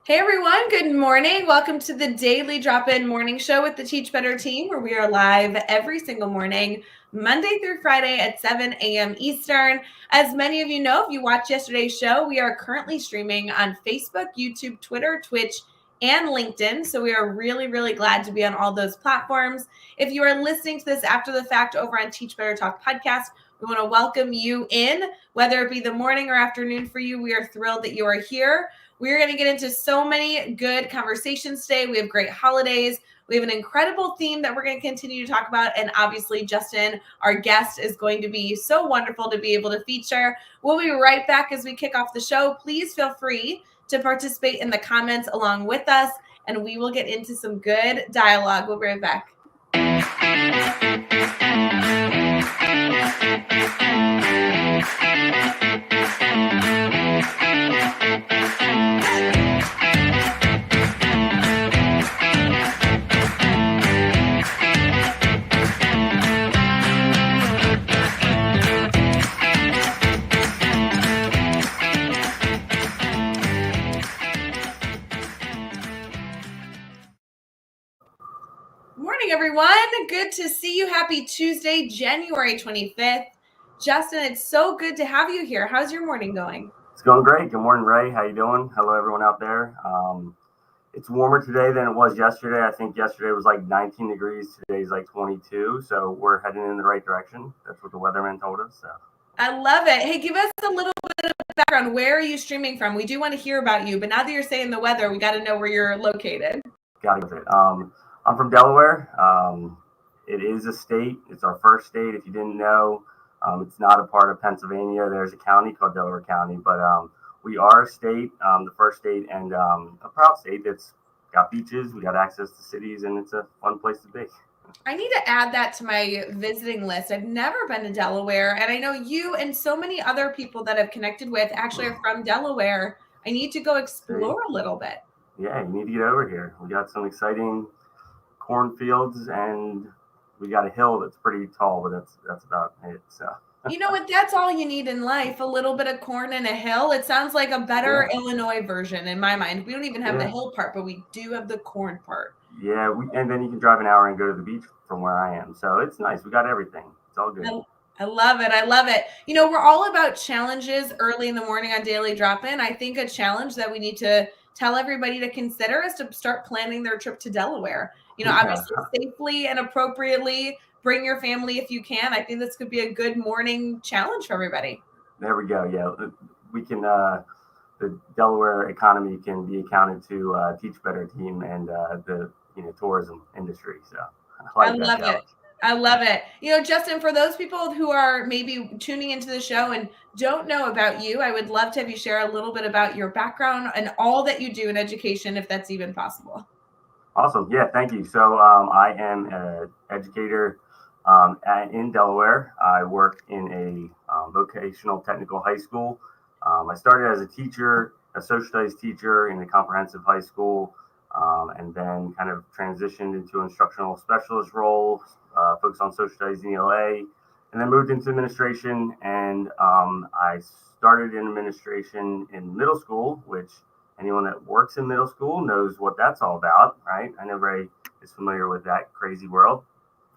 Hey everyone, good morning. Welcome to the Daily Drop-In Morning Show with the Teach Better team, where we are live every single morning, Monday through Friday at 7 a.m. Eastern. As many of you know, if you watched yesterday's show, we are currently streaming on Facebook, YouTube, Twitter, Twitch, and LinkedIn. So we are really, really glad to be on all those platforms. If you are listening to this after the fact over on Teach Better Talk podcast, we want to welcome you in, whether it be the morning or afternoon for you. We are thrilled that you are here. We're going to get into so many good conversations today. We have great holidays. We have an incredible theme that we're going to continue to talk about. And obviously, Justin, our guest, is going to be so wonderful to be able to feature. We'll be right back as we kick off the show. Please feel free to participate in the comments along with us, and we will get into some good dialogue. We'll be right back. Morning, everyone. Good to see you. Happy Tuesday, January 25th. Justin, it's so good to have you here. How's your morning going? It's going great. Good morning, Rae. How you doing? Hello, everyone out there. It's warmer today than it was yesterday. I think yesterday was like 19 degrees. Today's like 22. So we're heading in the right direction. That's what the weatherman told us. So. I love it. Hey, give us a little bit of background. Where are you streaming from? We do want to hear about you, but now that you're saying the weather, we got to know where you're located. Got it. I'm from Delaware. It is a state. It's our first state. If you didn't know, it's not a part of Pennsylvania. There's a county called Delaware County, but we are a state, the first state, and a proud state that's got beaches. We got access to cities, and it's a fun place to be. I need to add that to my visiting list. I've never been to Delaware, and I know you and so many other people that I've connected with actually are from Delaware. I need to go explore a little bit. Yeah, you need to get over here. We got some exciting cornfields, and we got a hill that's pretty tall, but that's about it. So. You know what? That's all you need in life. A little bit of corn and a hill. It sounds like a better Illinois version in my mind. We don't even have the hill part, but we do have the corn part. Yeah, and then you can drive an hour and go to the beach from where I am. So it's nice. We got everything. It's all good. I love it. I love it. You know, we're all about challenges early in the morning on Daily Drop-In. I think a challenge that we need to tell everybody to consider is to start planning their trip to Delaware. You know, obviously safely and appropriately. Bring your family if you can. I think this could be a good morning challenge for everybody. There we go. Yeah, we can. The Delaware economy can be accounted to Teach Better team and the tourism industry. So I love it. I love it. You know, Justin, for those people who are maybe tuning into the show and don't know about you, I would love to have you share a little bit about your background and all that you do in education, if that's even possible. Awesome. Yeah, thank you. So I am an educator in Delaware. I work in a vocational technical high school. I started as a teacher, a social studies teacher in a comprehensive high school, and then kind of transitioned into an instructional specialist role, focused on social studies in ELA, and then moved into administration. And I started in administration in middle school, which anyone that works in middle school knows what that's all about, right? I know Rae is familiar with that crazy world.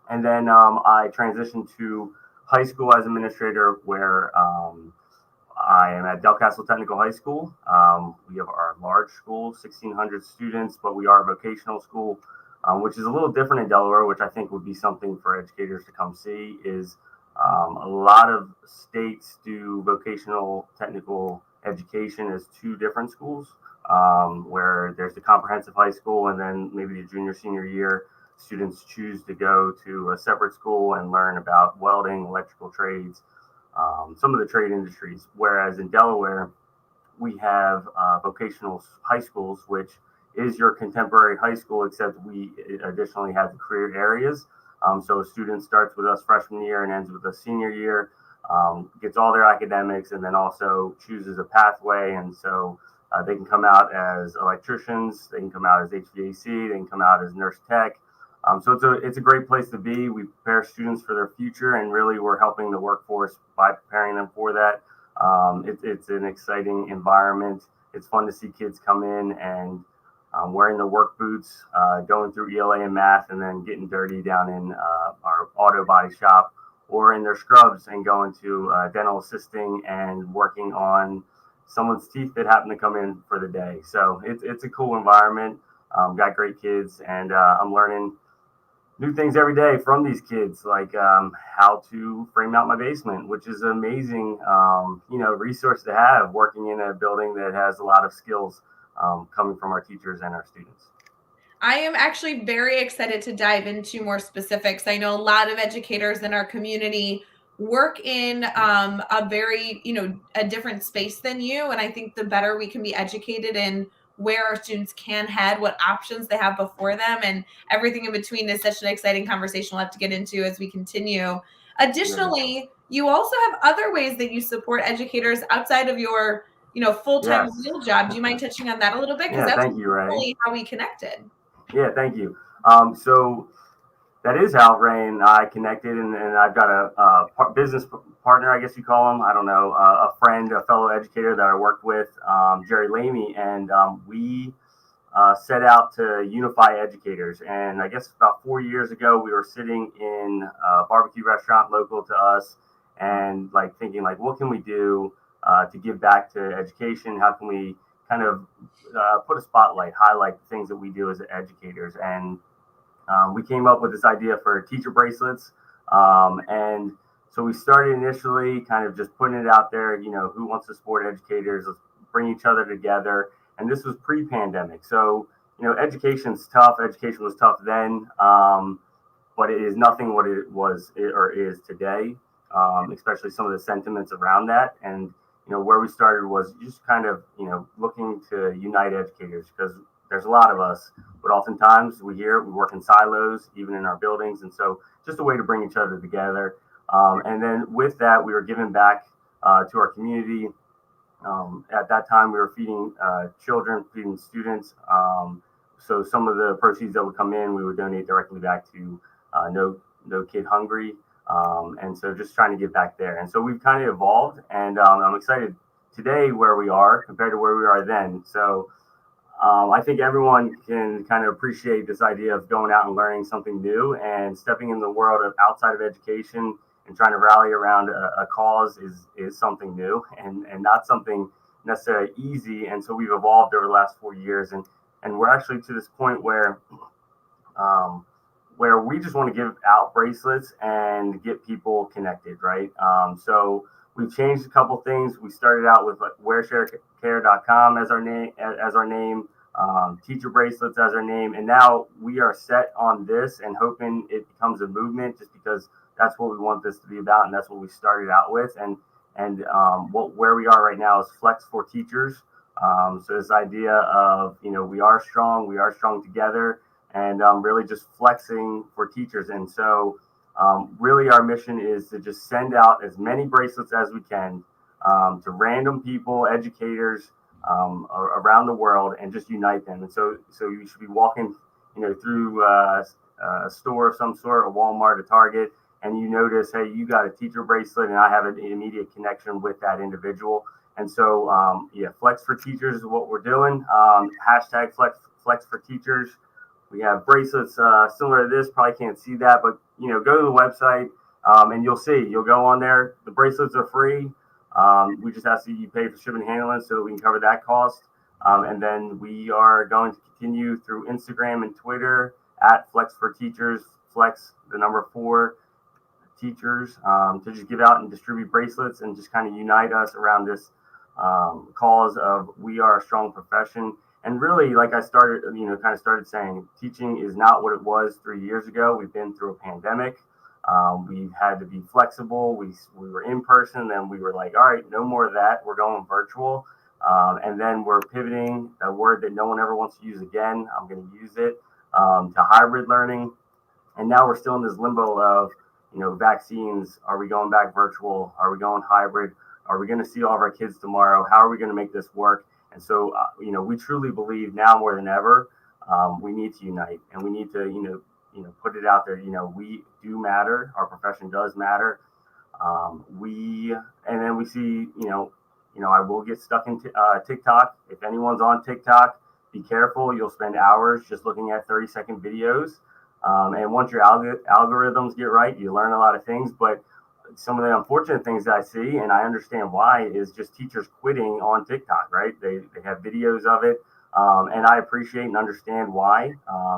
And then I transitioned to high school as administrator, where I am at Del Castle Technical High School. We have our large school, 1,600 students, but we are a vocational school, which is a little different in Delaware, which I think would be something for educators to come see. Is a lot of states do vocational technical education as two different schools, where there's the comprehensive high school, and then maybe the junior, senior year, students choose to go to a separate school and learn about welding, electrical trades, some of the trade industries. Whereas in Delaware, we have vocational high schools, which is your contemporary high school, except we additionally have the career areas. So a student starts with us freshman year and ends with a senior year, gets all their academics, and then also chooses a pathway. And so they can come out as electricians, they can come out as HVAC, they can come out as nurse tech. So it's a great place to be. We prepare students for their future, and really we're helping the workforce by preparing them for that. It's an exciting environment. it's fun to see kids come in and wearing the work boots, going through ELA and math, and then getting dirty down in our auto body shop, or in their scrubs and going to dental assisting and working on someone's teeth that happen to come in for the day. So it's a cool environment. Got great kids, and I'm learning new things every day from these kids, like how to frame out my basement, which is an amazing, resource to have working in a building that has a lot of skills coming from our teachers and our students. I am actually very excited to dive into more specifics. I know a lot of educators in our community work in a very, a different space than you. And I think the better we can be educated in where our students can head, what options they have before them, and everything in between is such an exciting conversation we'll have to get into as we continue. Additionally, you also have other ways that you support educators outside of your, full-time real job. Do you mind touching on that a little bit? Because that's thank you, Rae. really how we connected. Yeah, thank you. So that is how Rae and I connected, and I've got a business partner, I guess you call him. I don't know, a friend, a fellow educator that I worked with, Jerry Lamy, and we set out to unify educators. And I guess about 4 years ago, we were sitting in a barbecue restaurant local to us, and thinking what can we do to give back to education? How can we kind of put a spotlight, highlight the things that we do as educators? And we came up with this idea for teacher bracelets. And so we started initially kind of just putting it out there, who wants to support educators? Let's bring each other together. And this was pre-pandemic. So, education's tough. Education was tough then, but it is nothing what it was or is today, especially some of the sentiments around that. And, where we started was just kind of, looking to unite educators, because there's a lot of us, but oftentimes we work in silos, even in our buildings. And so just a way to bring each other together. And then with that, we were giving back to our community. At that time, we were feeding children, feeding students. So some of the proceeds that would come in, we would donate directly back to No Kid Hungry. And so just trying to get back there. And so we've kind of evolved, and I'm excited today where we are compared to where we are then. So I think everyone can kind of appreciate this idea of going out and learning something new and stepping in the world of outside of education and trying to rally around a cause is something new and not something necessarily easy. And so we've evolved over the last 4 years, and we're actually to this point where we just want to give out bracelets and get people connected, right? So we've changed a couple things. We started out with wearsharecare.com as our name, teacher bracelets as our name, and now we are set on this and hoping it becomes a movement, just because that's what we want this to be about, and that's what we started out with. And where we are right now is Flex for Teachers. So this idea of we are strong together, and really just flexing for teachers. And so really our mission is to just send out as many bracelets as we can to random people, educators around the world, and just unite them. And so you should be walking through a store of some sort, a Walmart, a Target, and you notice, hey, you got a teacher bracelet, and I have an immediate connection with that individual. And so Flex for Teachers is what we're doing. Hashtag Flex for Teachers. We have bracelets similar to this. Probably can't see that, but go to the website and you'll see. You'll go on there. The bracelets are free. We just ask that you pay for shipping and handling so that we can cover that cost. And then we are going to continue through Instagram and Twitter at Flex for Teachers, Flex the number 4 Teachers, to just give out and distribute bracelets and just kind of unite us around this cause of we are a strong profession. And really, like I started saying, teaching is not what it was 3 years ago. We've been through a pandemic. We had to be flexible. We were in person, then we were like, all right, no more of that. We're going virtual. And then we're pivoting, a word that no one ever wants to use again. I'm going to use it, to hybrid learning. And now we're still in this limbo of, vaccines. Are we going back virtual? Are we going hybrid? Are we going to see all of our kids tomorrow? How are we going to make this work? And so, we truly believe now more than ever, we need to unite, and we need to, put it out there. We do matter. Our profession does matter. And then we see, I will get stuck in TikTok. If anyone's on TikTok, be careful. You'll spend hours just looking at 30-second videos. And once your algorithms get right, you learn a lot of things. But some of the unfortunate things that I see, and I understand why, is just teachers quitting on TikTok, right? They have videos of it. And I appreciate and understand why,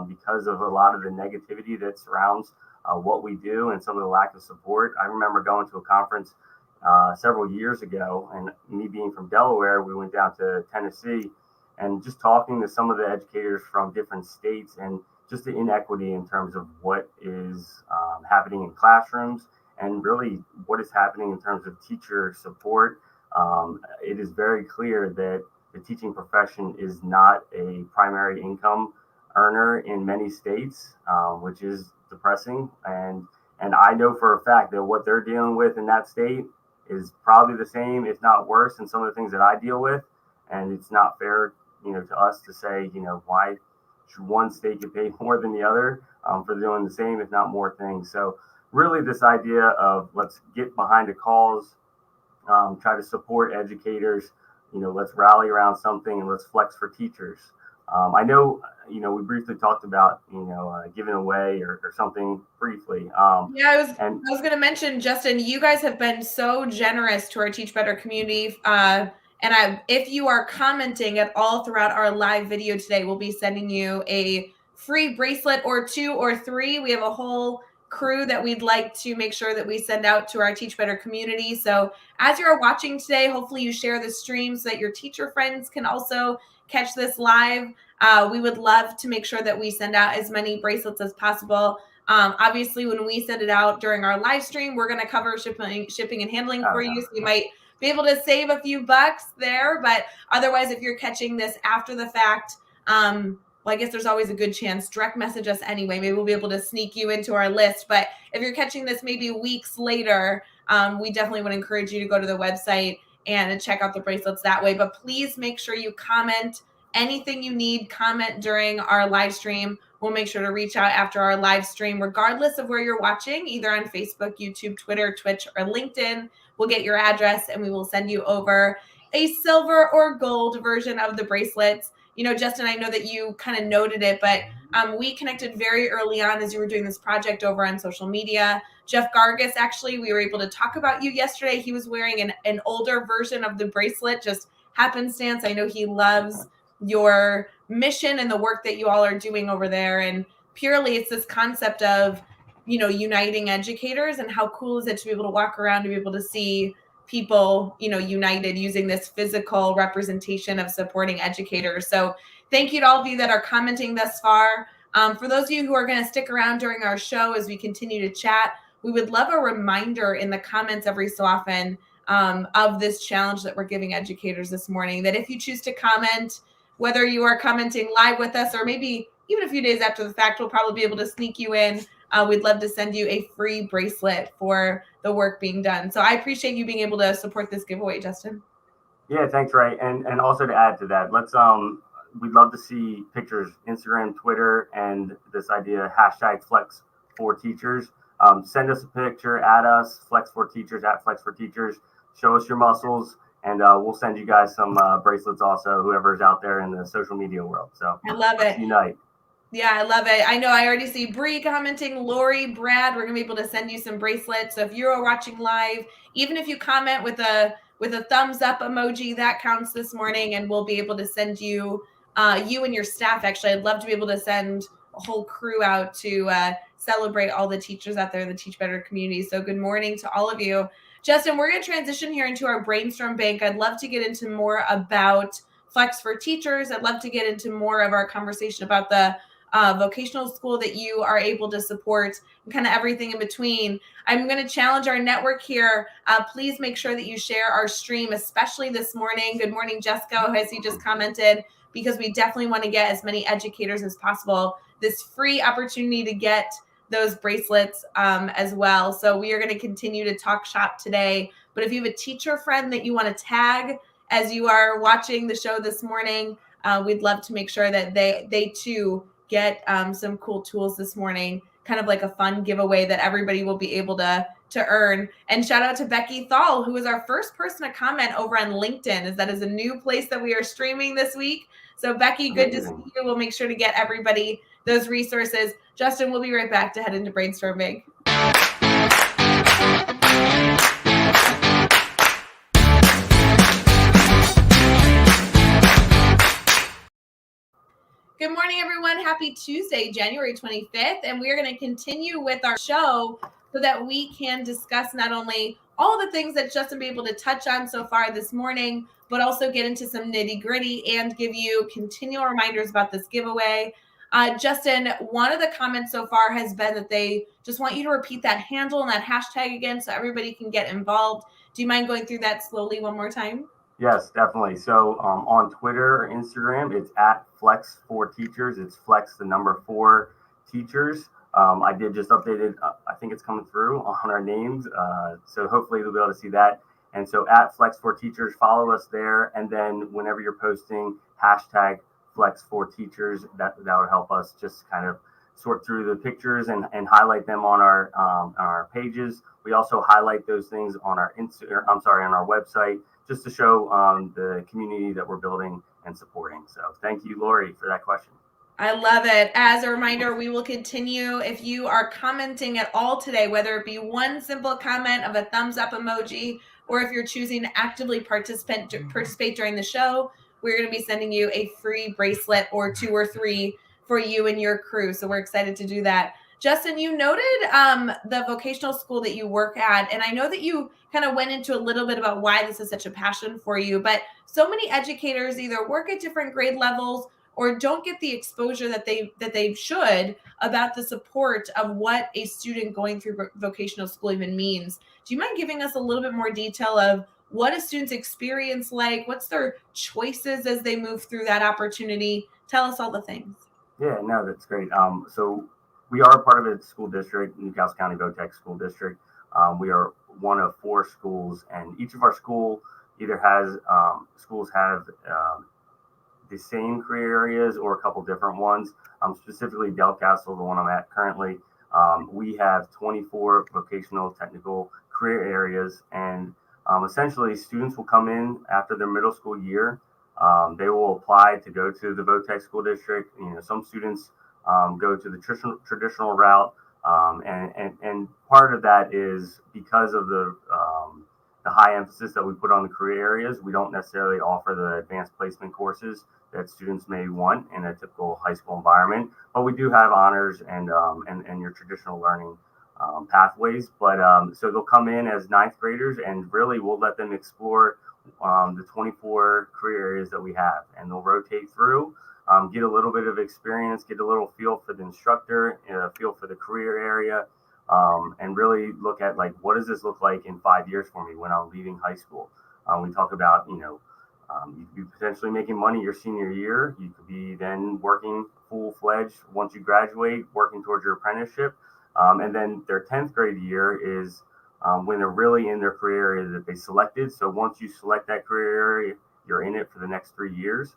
because of a lot of the negativity that surrounds what we do and some of the lack of support. I remember going to a conference several years ago, and me being from Delaware, we went down to Tennessee and just talking to some of the educators from different states and just the inequity in terms of what is happening in classrooms and really what is happening in terms of teacher support. It is very clear that the teaching profession is not a primary income earner in many states, which is depressing. And I know for a fact that what they're dealing with in that state is probably the same, if not worse, than some of the things that I deal with. And it's not fair, to us to say, why should one state get paid more than the other for doing the same, if not more things. So really this idea of let's get behind the cause, try to support educators, let's rally around something and let's flex for teachers. I know, we briefly talked about, giving away or something briefly. I was going to mention, Justin, you guys have been so generous to our Teach Better community. If you are commenting at all throughout our live video today, we'll be sending you a free bracelet or 2 or 3. We have a whole crew that we'd like to make sure that we send out to our Teach Better community. So as you're watching today, hopefully you share the stream so that your teacher friends can also catch this live. We would love to make sure that we send out as many bracelets as possible. Obviously, when we send it out during our live stream, we're going to cover shipping and handling for you. So you might be able to save a few bucks there. But otherwise, if you're catching this after the fact, well, I guess there's always a good chance. Direct message us anyway. Maybe we'll be able to sneak you into our list. But if you're catching this maybe weeks later, we definitely would encourage you to go to the website and check out the bracelets that way. But please make sure you comment anything you need. Comment during our live stream. We'll make sure to reach out after our live stream, regardless of where you're watching, either on Facebook, YouTube, Twitter, Twitch, or LinkedIn. We'll get your address and we will send you over a silver or gold version of the bracelets. Justin, I know that you kind of noted it, but we connected very early on as you were doing this project over on social media. Jeff Gargis, actually, we were able to talk about you yesterday. He was wearing an older version of the bracelet, just happenstance. I know he loves your mission and the work that you all are doing over there. And purely it's this concept of, uniting educators, and how cool is it to be able to walk around, to be able to see people, united using this physical representation of supporting educators. So thank you to all of you that are commenting thus far. For those of you who are going to stick around during our show as we continue to chat, we would love a reminder in the comments every so often of this challenge that we're giving educators this morning, that if you choose to comment, whether you are commenting live with us or maybe even a few days after the fact, we'll probably be able to sneak you in. We'd love to send you a free bracelet for the work being done. So I appreciate you being able to support this giveaway, Justin. Yeah, thanks, Rae. And also to add to that, we'd love to see pictures, Instagram, Twitter, and this idea, #Flex4Teachers. Send us a picture, add us, Flex4Teachers, @Flex4Teachers. Show us your muscles, and we'll send you guys some bracelets also, whoever's out there in the social media world. So I love it. Unite. Yeah, I love it. I know I already see Bree commenting, Lori, Brad, we're going to be able to send you some bracelets. So if you're watching live, even if you comment with a thumbs up emoji, that counts this morning, and we'll be able to send you, you and your staff. Actually, I'd love to be able to send a whole crew out to celebrate all the teachers out there in the Teach Better community. So good morning to all of you. Justin, we're going to transition here into our brainstorm bank. I'd love to get into more about Flex for Teachers. I'd love to get into more of our conversation about the vocational school that you are able to support, and kind of everything in between. I'm going to challenge our network here. Please make sure that you share our stream, especially this morning. Good morning, Jessica, as you just commented, because we definitely want to get as many educators as possible this free opportunity to get those bracelets as well. So we are going to continue to talk shop today. But if you have a teacher friend that you want to tag as you are watching the show this morning, we'd love to make sure that they too get some cool tools this morning, kind of like a fun giveaway that everybody will be able to to earn. And shout out to Becky Thal, who was our first person to comment over on LinkedIn, as that is a new place that we are streaming this week. So Becky, good to see you. We'll make sure to get everybody those resources. Justin, we'll be right back to head into brainstorming. Good morning, everyone. Happy Tuesday, January 25th. And we're going to continue with our show so that we can discuss not only all the things that Justin be able to touch on so far this morning, but also get into some nitty gritty and give you continual reminders about this giveaway. Justin, one of the comments so far has been that they just want you to repeat that handle and that hashtag again so everybody can get involved. Do you mind going through that slowly one more time? Yes, definitely. So on Twitter or Instagram, it's at Flex4Teachers. It's Flex, the number 4 teachers. I did just update it. I think it's coming through on our names. So hopefully you'll be able to see that. And so at Flex4Teachers, follow us there. And then whenever you're posting, hashtag Flex4Teachers, that would help us just kind of sort through the pictures and highlight them on our pages. We also highlight those things on our on our website, just to show the community that we're building and supporting. So thank you, Lori, for that question. I love it. As a reminder, we will continue. If you are commenting at all today, whether it be one simple comment of a thumbs up emoji, or if you're choosing to actively participate during the show, we're going to be sending you a free bracelet or 2 or 3 for you and your crew. So we're excited to do that. Justin, you noted the vocational school that you work at, and I know that you kind of went into a little bit about why this is such a passion for you, but so many educators either work at different grade levels or don't get the exposure that they should about the support of what a student going through vocational school even means. Do you mind giving us a little bit more detail of what a student's experience like? What's their choices as they move through that opportunity? Tell us all the things. Yeah, no, that's great. So we are part of a school district, Newcastle County VOTEC School District. We are one of 4 schools, and each of our schools have the same career areas or a couple different ones. Specifically, Delcastle, the one I'm at currently, we have 24 vocational technical career areas, and essentially students will come in after their middle school year. They will apply to go to the VOTEC School District. Some students go to the traditional route, and part of that is because of the high emphasis that we put on the career areas. We don't necessarily offer the advanced placement courses that students may want in a typical high school environment, but we do have honors and your traditional learning pathways. But so they'll come in as 9th graders, and really we'll let them explore the 24 career areas that we have, and they'll rotate through, get a little bit of experience, get a little feel for the instructor, feel for the career area, and really look at, like, what does this look like in 5 years for me when I'm leaving high school? We talk about, you could be potentially making money your senior year. You could be then working full-fledged once you graduate, working towards your apprenticeship. And then their 10th grade year is when they're really in their career area that they selected. So once you select that career area, you're in it for the next 3 years,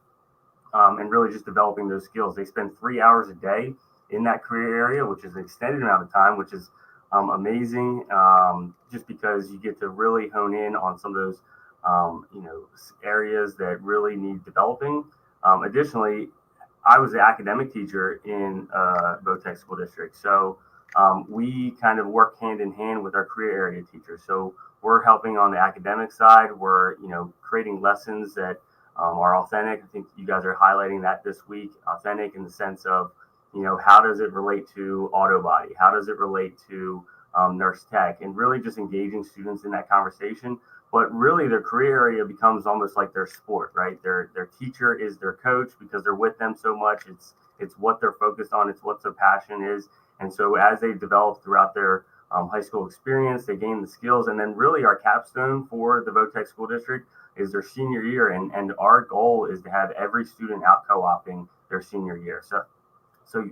and really just developing those skills. They spend 3 hours a day in that career area, which is an extended amount of time, which is amazing, just because you get to really hone in on some of those areas that really need developing. Additionally, I was the academic teacher in VOTEC School District. So we kind of work hand in hand with our career area teachers. So we're helping on the academic side. We're, creating lessons that are authentic. I think you guys are highlighting that this week. Authentic in the sense of, how does it relate to auto body? How does it relate to nurse tech? And really just engaging students in that conversation. But really their career area becomes almost like their sport, right? Their teacher is their coach because they're with them so much. It's what they're focused on. It's what their passion is. And so as they develop throughout their high school experience, they gain the skills. And then really our capstone for the VOTEC School District is their senior year. And our goal is to have every student out co-opting their senior year. So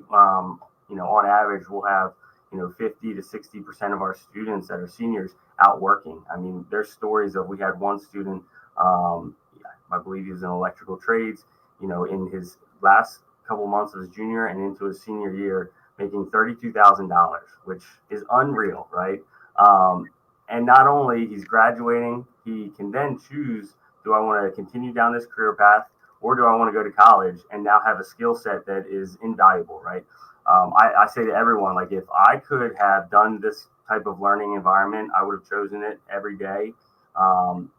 on average, we'll have 50 to 60% of our students that are seniors out working. I mean, there's stories of, we had one student, I believe he was in electrical trades, in his last couple months of his junior and into his senior year, making $32,000, which is unreal, right? And not only he's graduating, he can then choose, do I want to continue down this career path, or do I want to go to college and now have a skill set that is invaluable, right? I say to everyone, like, if I could have done this type of learning environment, I would have chosen it every day.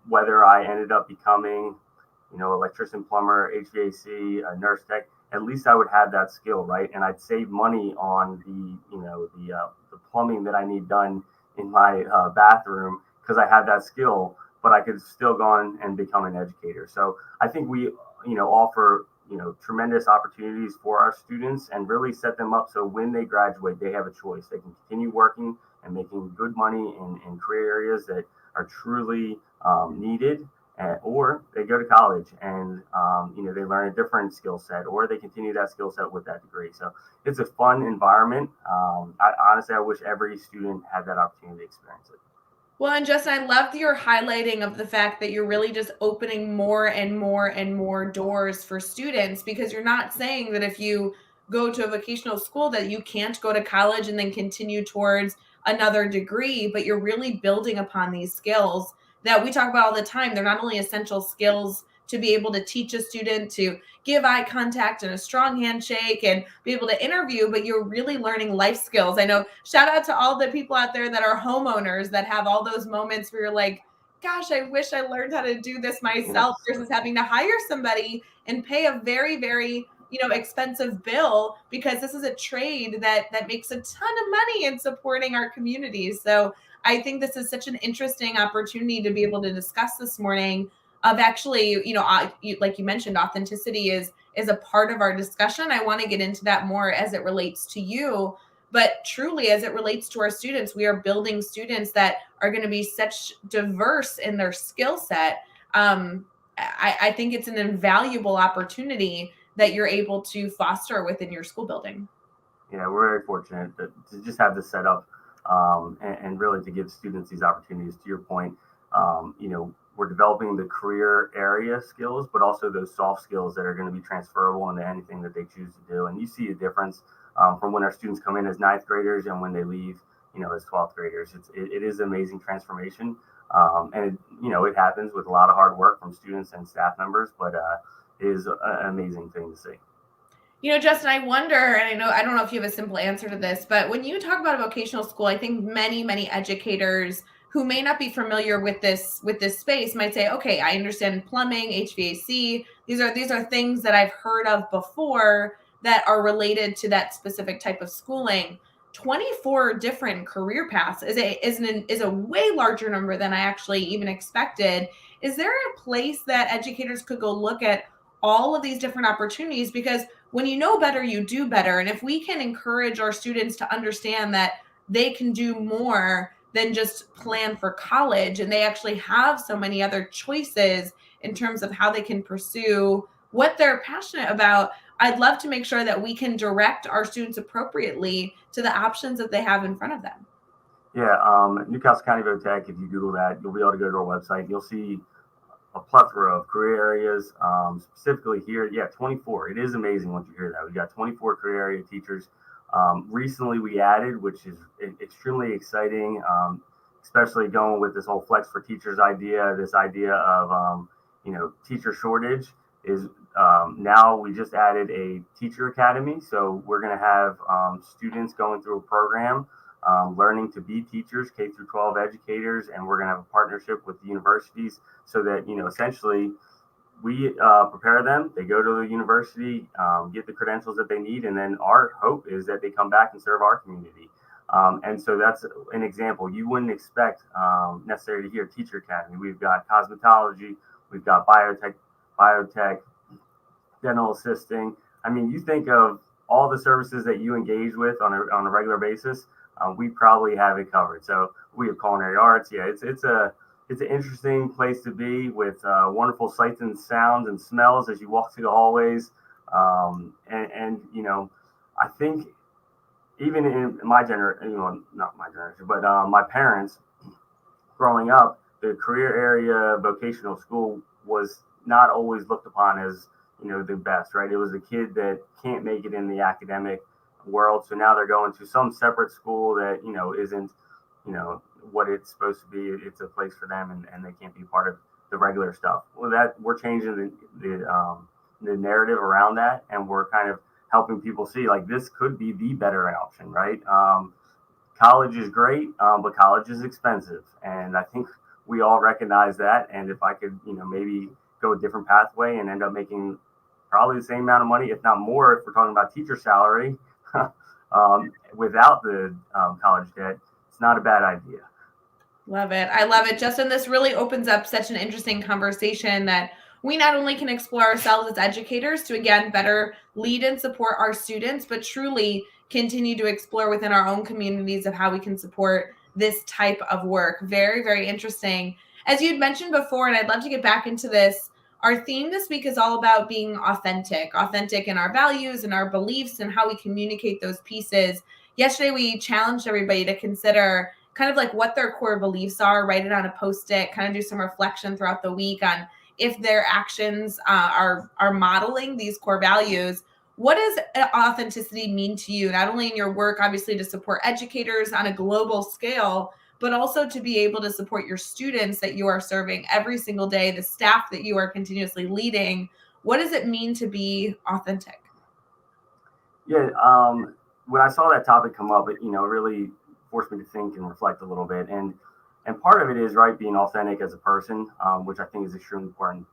Whether I ended up becoming, electrician, plumber, HVAC, a nurse tech, at least I would have that skill, right? And I'd save money on the plumbing that I need done in my bathroom because I had that skill, but I could still go on and become an educator. So I think we, offer, tremendous opportunities for our students and really set them up so when they graduate, they have a choice. They can continue working and making good money in career areas that are truly needed, or they go to college and they learn a different skill set, or they continue that skill set with that degree. So it's a fun environment. I wish every student had that opportunity to experience it. Well, and Justin, I loved your highlighting of the fact that you're really just opening more and more and more doors for students, because you're not saying that if you go to a vocational school that you can't go to college and then continue towards another degree, but you're really building upon these skills that we talk about all the time. They're not only essential skills to be able to teach a student to give eye contact and a strong handshake and be able to interview, but you're really learning life skills. I know, shout out to all the people out there that are homeowners that have all those moments where you're like, gosh, I wish I learned how to do this myself, Yes. versus having to hire somebody and pay a very, very, expensive bill, because this is a trade that makes a ton of money in supporting our communities. So I think this is such an interesting opportunity to be able to discuss this morning, of actually, like you mentioned, authenticity is a part of our discussion. I want to get into that more as it relates to you, but truly as it relates to our students, we are building students that are going to be such diverse in their skill set. I think it's an invaluable opportunity that you're able to foster within your school building. Yeah, we're very fortunate to just have this set up, and really to give students these opportunities. To your point, we're developing the career area skills, but also those soft skills that are going to be transferable into anything that they choose to do. And you see a difference from when our students come in as ninth graders and when they leave, as 12th graders. It is amazing transformation. And it happens with a lot of hard work from students and staff members, but it is an amazing thing to see. Justin, I wonder, and I don't know if you have a simple answer to this, but when you talk about a vocational school, I think many, many educators who may not be familiar with this space might say, okay, I understand plumbing, HVAC. These are things that I've heard of before that are related to that specific type of schooling. 24 different career paths is a way larger number than I actually even expected. Is there a place that educators could go look at all of these different opportunities? Because when you know better, you do better. And if we can encourage our students to understand that they can do more than just plan for college, and they actually have so many other choices in terms of how they can pursue what they're passionate about, I'd love to make sure that we can direct our students appropriately to the options that they have in front of them. Yeah, Newcastle County VOTech, if you Google that, you'll be able to go to our website. You'll see a plethora of career areas, specifically here. Yeah, 24. It is amazing once you hear that. We got 24 career area teachers. Recently, we added, which is extremely exciting, especially going with this whole Flex for Teachers idea. This idea of teacher shortage is now we just added a teacher academy. So we're going to have students going through a program, learning to be teachers, K through 12 educators, and we're going to have a partnership with the universities so that essentially we prepare them. They go to the university, get the credentials that they need, and then our hope is that they come back and serve our community. And so that's an example. You wouldn't expect necessarily to hear Teacher Academy. We've got cosmetology, we've got biotech, dental assisting. I mean, you think of all the services that you engage with on a regular basis. We probably have it covered. So we have culinary arts. Yeah, it's an interesting place to be, with wonderful sights and sounds and smells as you walk through the hallways. And I think even in my generation, not my generation, but my parents growing up, the career area vocational school was not always looked upon as the best, right? It was a kid that can't make it in the academic world, so now they're going to some separate school that isn't what it's supposed to be. It's a place for them, and they can't be part of the regular stuff. Well, that we're changing the narrative around that, and we're kind of helping people see like this could be the better option, right? College is great, but college is expensive, and I think we all recognize that. And if I could, maybe go a different pathway and end up making probably the same amount of money, if not more, if we're talking about teacher salary, without the college debt, it's not a bad idea. Love it. I love it. Justin, this really opens up such an interesting conversation that we not only can explore ourselves as educators to, again, better lead and support our students, but truly continue to explore within our own communities of how we can support this type of work. Very, very interesting. As you'd mentioned before, and I'd love to get back into this, our theme this week is all about being authentic in our values and our beliefs and how we communicate those pieces. Yesterday, we challenged everybody to consider kind of like what their core beliefs are, write it on a Post-it, kind of do some reflection throughout the week on if their actions are modeling these core values. What does authenticity mean to you, not only in your work, obviously, to support educators on a global scale, but also to be able to support your students that you are serving every single day, the staff that you are continuously leading? What does it mean to be authentic? Yeah, when I saw that topic come up, it really forced me to think and reflect a little bit. And part of it is, right, being authentic as a person, which I think is extremely important.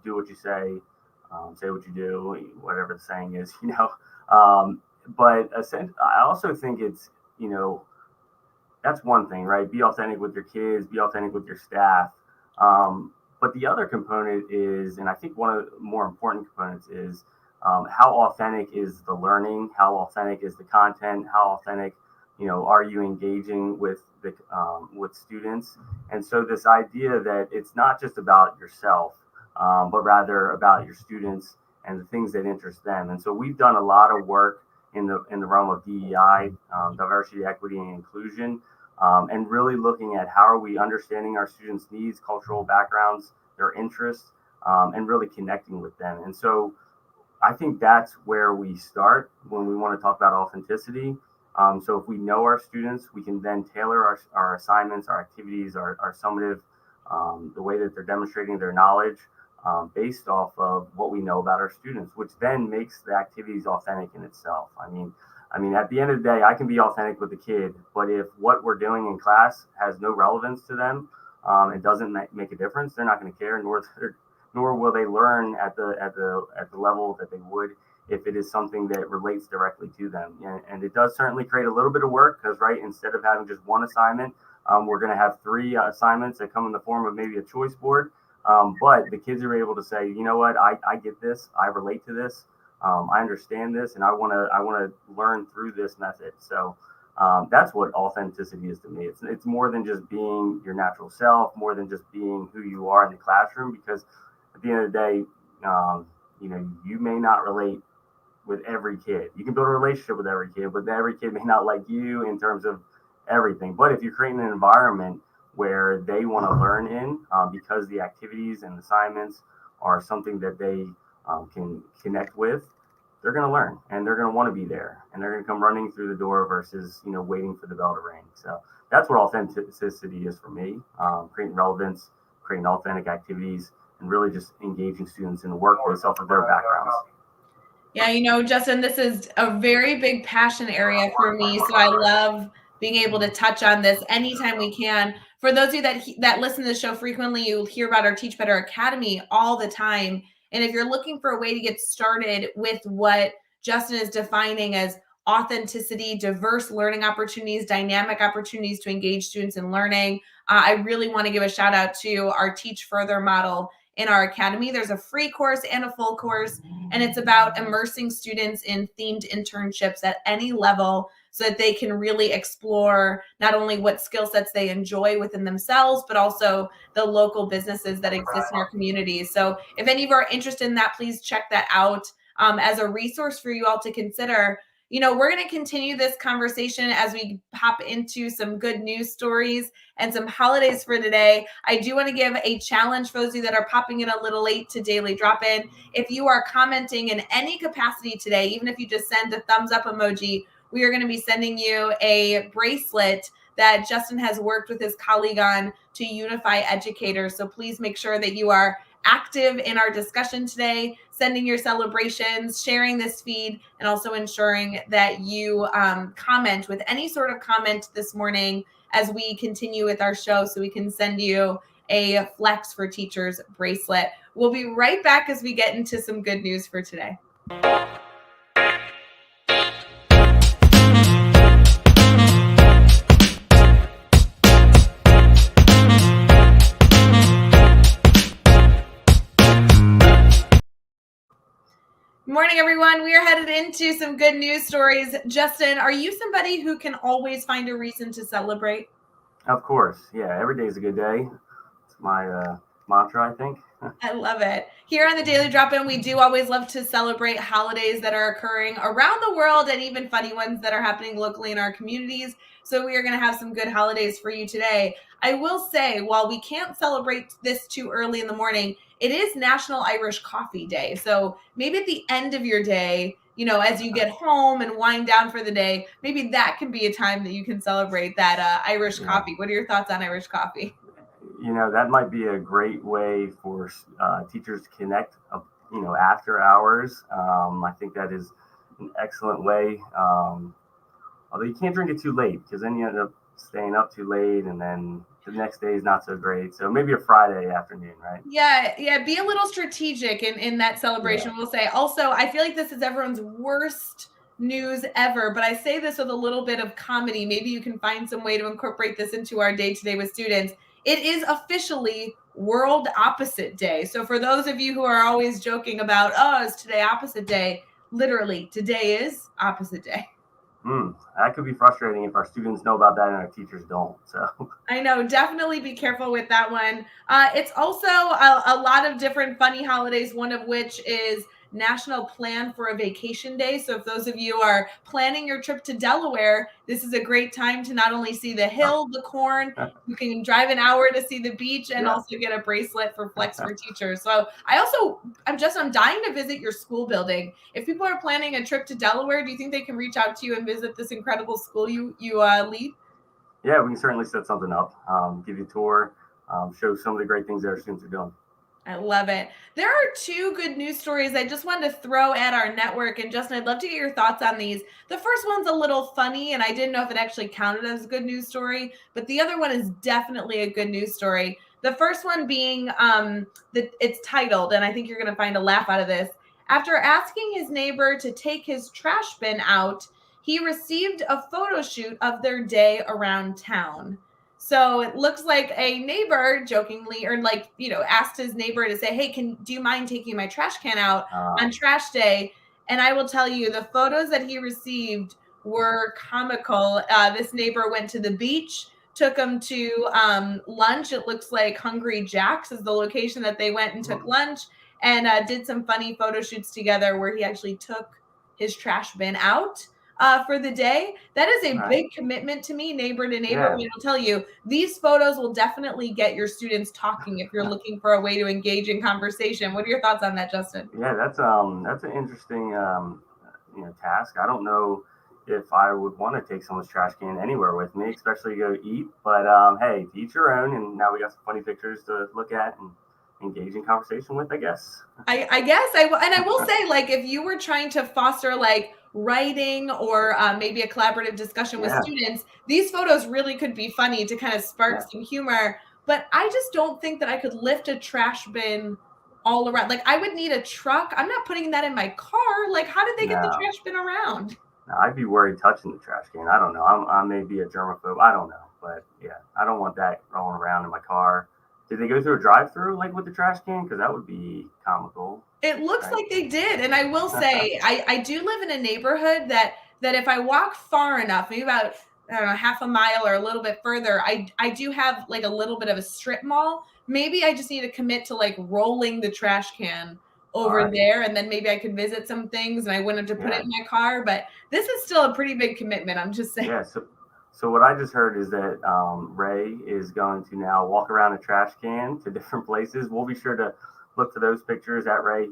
Do what you say what you do, whatever the saying is, But I also think it's, that's one thing, right? Be authentic with your kids, be authentic with your staff. But the other component is, and I think one of the more important components is, how authentic is the learning? How authentic is the content? How authentic, are you engaging with with students? And so this idea that it's not just about yourself, but rather about your students and the things that interest them. And so we've done a lot of work in the realm of DEI, diversity, equity, and inclusion, and really looking at how are we understanding our students' needs, cultural backgrounds, their interests, and really connecting with them. And so I think that's where we start when we want to talk about authenticity. So if we know our students, we can then tailor our assignments, our activities, our summative, the way that they're demonstrating their knowledge, based off of what we know about our students, which then makes the activities authentic in itself. I mean, at the end of the day, I can be authentic with the kid, but if what we're doing in class has no relevance to them, it doesn't make a difference, they're not going to care, nor will they learn at the level that they would if it is something that relates directly to them. And it does certainly create a little bit of work because, right, instead of having just one assignment, we're going to have 3 assignments that come in the form of maybe a choice board. But the kids are able to say, you know what, I get this, I relate to this, I understand this, and I want to learn through this method. So that's what authenticity is to me. It's more than just being your natural self, more than just being who you are in the classroom, because at the end of the day, you may not relate with every kid. You can build a relationship with every kid, but every kid may not like you in terms of everything. But if you're creating an environment where they want to learn in, because the activities and assignments are something that they can connect with, they're going to learn and they're going to want to be there and they're going to come running through the door versus, waiting for the bell to ring. So that's what authenticity is for me, creating relevance, creating authentic activities, and really just engaging students in the work based off of their backgrounds. Yeah, Justin, this is a very big passion area for me. So I love being able to touch on this anytime we can. For those of you that listen to the show frequently, you hear about our Teach Better Academy all the time. And if you're looking for a way to get started with what Justin is defining as authenticity, diverse learning opportunities, dynamic opportunities to engage students in learning, I really want to give a shout out to our Teach Further model in our academy. There's a free course and a full course, and it's about immersing students in themed internships at any level so that they can really explore not only what skill sets they enjoy within themselves, but also the local businesses that exist in our communities. So if any of you are interested in that, please check that out as a resource for you all to consider. We're going to continue this conversation as we hop into some good news stories and some holidays for today. I do want to give a challenge for those of you that are popping in a little late to Daily Drop-In. If you are commenting in any capacity today, even if you just send a thumbs up emoji, we are going to be sending you a bracelet that Justin has worked with his colleague on to unify educators. So please make sure that you are active in our discussion today, sending your celebrations, sharing this feed, and also ensuring that you comment with any sort of comment this morning as we continue with our show so we can send you a Flex for Teachers bracelet. We'll be right back as we get into some good news for today. Morning, everyone. We are headed into some good news stories. Justin, are you somebody who can always find a reason to celebrate? Of course. Yeah, every day is a good day. It's my mantra, I think. I love it. Here on the Daily Drop-In, we do always love to celebrate holidays that are occurring around the world and even funny ones that are happening locally in our communities. So we are going to have some good holidays for you today. I will say, while we can't celebrate this too early in the morning, it is National Irish Coffee Day. So maybe at the end of your day, as you get home and wind down for the day, maybe that can be a time that you can celebrate that Irish coffee. What are your thoughts on Irish coffee? That might be a great way for teachers to connect, after hours. I think that is an excellent way. Although you can't drink it too late because then you end up staying up too late and then the next day is not so great. So maybe a Friday afternoon, right? Yeah. Be a little strategic in that celebration. Yeah. We'll say also, I feel like this is everyone's worst news ever, but I say this with a little bit of comedy. Maybe you can find some way to incorporate this into our day-to-day with students. It is officially World Opposite Day. So for those of you who are always joking about, is today opposite day? Literally, today is opposite day. That could be frustrating if our students know about that and our teachers don't. So I know, definitely be careful with that one. It's also a lot of different funny holidays, one of which is National Plan for a Vacation Day. So if those of you are planning your trip to Delaware, this is a great time to not only see the hill, the corn, you can drive an hour to see the beach and also get a bracelet for Flex for Teachers. So I'm dying to visit your school building. If people are planning a trip to Delaware, do you think they can reach out to you and visit this incredible school you lead? Yeah, we can certainly set something up, give you a tour, show some of the great things that our students are doing. I love it. There are two good news stories I just wanted to throw at our network. And Justin, I'd love to get your thoughts on these. The first one's a little funny, and I didn't know if it actually counted as a good news story, but the other one is definitely a good news story. The first one being it's titled, and I think you're going to find a laugh out of this. After asking his neighbor to take his trash bin out, he received a photo shoot of their day around town. So it looks like a neighbor jokingly asked his neighbor to say, hey, do you mind taking my trash can out on trash day? And I will tell you, the photos that he received were comical. This neighbor went to the beach, took him to lunch. It looks like Hungry Jack's is the location that they went and took lunch, and did some funny photo shoots together where he actually took his trash bin out for the day. That is a big commitment to me, neighbor to neighbor. Yeah. I'll tell you, these photos will definitely get your students talking if you're looking for a way to engage in conversation. What are your thoughts on that, Justin? Yeah, that's an interesting task. I don't know if I would want to take someone's trash can anywhere with me, especially to go eat. But hey, to each your own. And now we got some funny pictures to look at and engage in conversation with, I guess. I guess I will say, like, if you were trying to foster writing or maybe a collaborative discussion with students, these photos really could be funny to kind of spark some humor. But I just don't think that I could lift a trash bin all around. I would need a truck. I'm not putting that in my car. How did they get the trash bin around? No, I'd be worried touching the trash can. I don't know. I may be a germaphobe. I don't know. But yeah, I don't want that rolling around in my car. Did they go through a drive-through with the trash can? Because that would be comical. It looks like they did. And I will say, I do live in a neighborhood that if I walk far enough, maybe about, I don't know, half a mile or a little bit further, I do have a little bit of a strip mall. Maybe I just need to commit to rolling the trash can over there, and then maybe I could visit some things and I wouldn't have to put it in my car. But this is still a pretty big commitment. I'm just saying. Yeah. So what I just heard is that Rae is going to now walk around a trash can to different places. We'll be sure to look for those pictures at Rae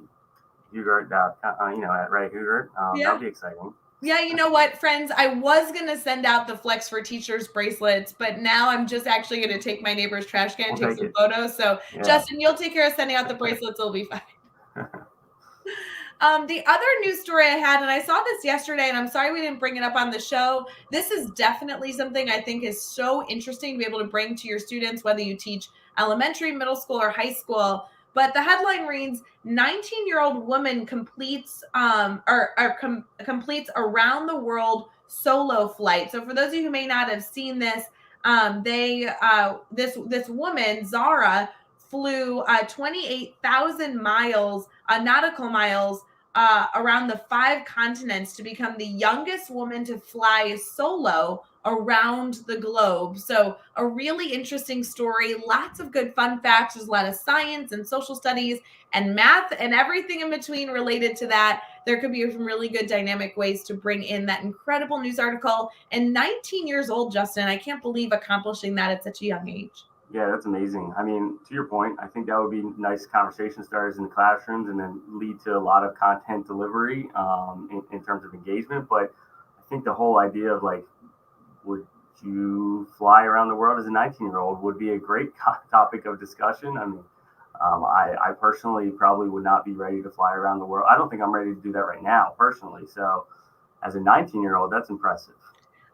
Hugert, at Rae Hugert. That'll be exciting. Yeah, you know what, friends? I was going to send out the Flex for Teachers bracelets, but now I'm just actually going to take my neighbor's trash can and take some photos. So, Yeah. Justin, you'll take care of sending out the bracelets. It'll be fine. The other news story I had, and I saw this yesterday, and I'm sorry we didn't bring it up on the show. This is definitely something I think is so interesting to be able to bring to your students, whether you teach elementary, middle school, or high school. But the headline reads, 19-year-old woman completes completes around the world solo flight. So for those of you who may not have seen this, this woman, Zara, flew 28,000 miles, nautical miles, around the 5 continents to become the youngest woman to fly solo around the globe. So a really interesting story, lots of good fun facts. There's a lot of science and social studies and math and everything in between related to that. There could be some really good dynamic ways to bring in that incredible news article. And 19 years old, Justin, I can't believe accomplishing that at such a young age. Yeah, that's amazing. I mean, to your point, I think that would be nice conversation starters in the classrooms and then lead to a lot of content delivery in terms of engagement. But I think the whole idea of like, would you fly around the world as a 19-year-old would be a great topic of discussion. I mean, I personally probably would not be ready to fly around the world. I don't think I'm ready to do that right now, personally. So as a 19-year-old, that's impressive.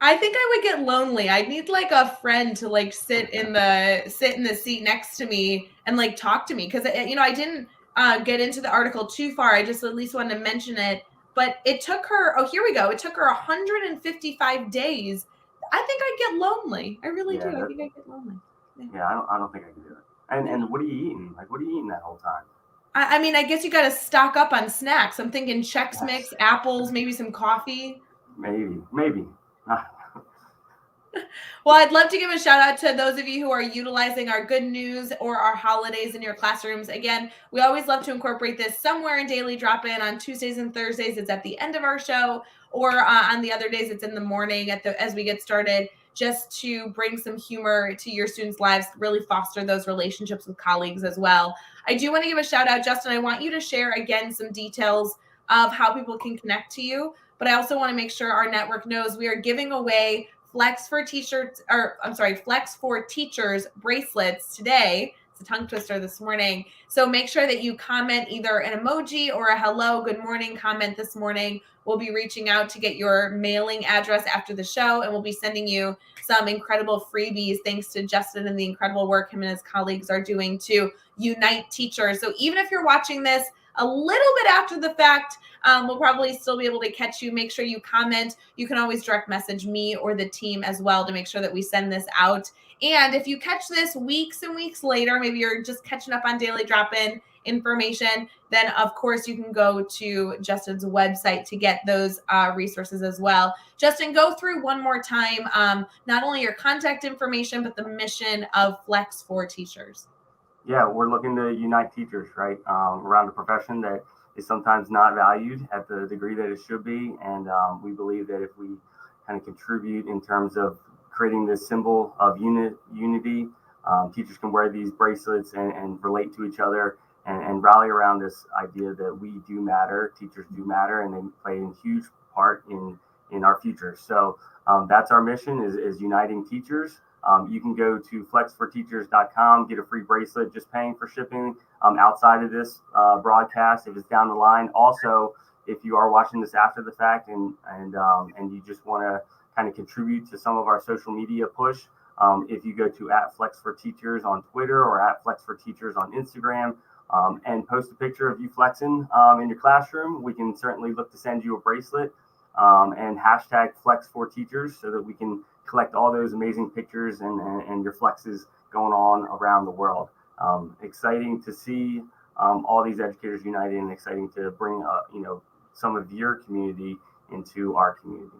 I think I would get lonely. I'd need like a friend to like sit in the seat next to me and like talk to me, because I didn't get into the article too far. I just at least wanted to mention it. But it took her. Oh, here we go. It took her 155 days. I think I'd get lonely. I really do. I think I'd get lonely. Yeah, I don't think I can do it. And what are you eating? Like, what are you eating that whole time? I mean, I guess you got to stock up on snacks. I'm thinking Chex Mix, apples, maybe some coffee. Maybe. Well, I'd love to give a shout out to those of you who are utilizing our good news or our holidays in your classrooms. Again, we always love to incorporate this somewhere in Daily Drop-In. On Tuesdays and Thursdays, it's at the end of our show, or on the other days, it's in the morning as we get started, just to bring some humor to your students' lives, really foster those relationships with colleagues as well. I do want to give a shout out, Justin. I want you to share again some details of how people can connect to you, but I also want to make sure our network knows we are giving away Flex for Teachers bracelets today. It's a tongue twister this morning. So make sure that you comment either an emoji or a hello, good morning comment this morning. We'll be reaching out to get your mailing address after the show, and we'll be sending you some incredible freebies thanks to Justin and the incredible work him and his colleagues are doing to unite teachers. So even if you're watching this a little bit after the fact, we'll probably still be able to catch you. Make sure you comment. You can always direct message me or the team as well to make sure that we send this out. And if you catch this weeks and weeks later, maybe you're just catching up on Daily Drop-In information, then of course you can go to Justin's website to get those resources as well. Justin, go through one more time, not only your contact information, but the mission of Flex for Teachers. Yeah, we're looking to unite teachers, right, around a profession that is sometimes not valued at the degree that it should be. And we believe that if we kind of contribute in terms of creating this symbol of unity, teachers can wear these bracelets and relate to each other and rally around this idea that we do matter, teachers do matter, and they play a huge part in our future. So that's our mission is uniting teachers. You can go to flexforteachers.com, get a free bracelet, just paying for shipping outside of this broadcast if it's down the line. Also, if you are watching this after the fact and you just want to kind of contribute to some of our social media push, if you go to @FlexForTeachers on Twitter or @FlexForTeachers on Instagram and post a picture of you flexing in your classroom, we can certainly look to send you a bracelet and hashtag #FlexForTeachers so that we can collect all those amazing pictures and your flexes going on around the world. Exciting to see all these educators united, and exciting to bring some of your community into our community.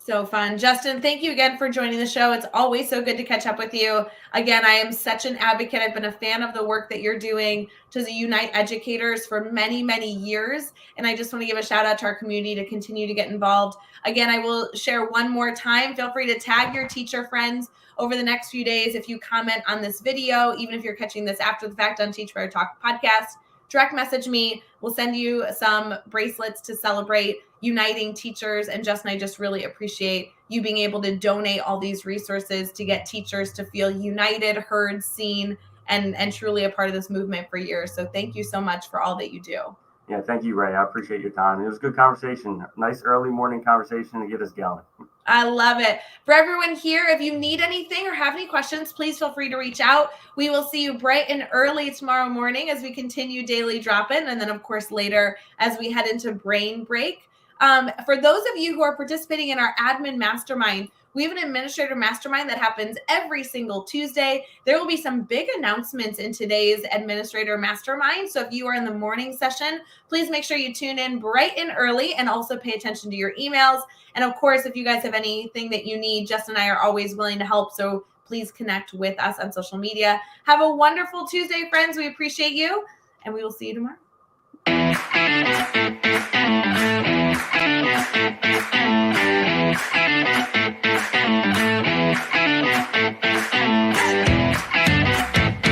So fun. Justin, thank you again for joining the show. It's always so good to catch up with you. Again, I am such an advocate. I've been a fan of the work that you're doing to unite educators for many, many years. And I just want to give a shout out to our community to continue to get involved. Again, I will share one more time. Feel free to tag your teacher friends over the next few days. If you comment on this video, even if you're catching this after the fact on Teach Better Talk podcast, direct message me. We'll send you some bracelets to celebrate uniting teachers. And Justin, I just really appreciate you being able to donate all these resources to get teachers to feel united, heard, seen, and truly a part of this movement for years. So thank you so much for all that you do. Yeah, thank you, Rae. I appreciate your time. It was a good conversation. Nice early morning conversation to get us going. I love it. For everyone here, if you need anything or have any questions, please feel free to reach out. We will see you bright and early tomorrow morning as we continue daily drop-in, and then, of course, later as we head into brain break. For those of you who are participating in our admin mastermind, we have an administrator mastermind that happens every single Tuesday. There will be some big announcements in today's administrator mastermind. So if you are in the morning session, please make sure you tune in bright and early and also pay attention to your emails. And of course, if you guys have anything that you need, Justin and I are always willing to help. So please connect with us on social media. Have a wonderful Tuesday, friends. We appreciate you, and we will see you tomorrow. Hey!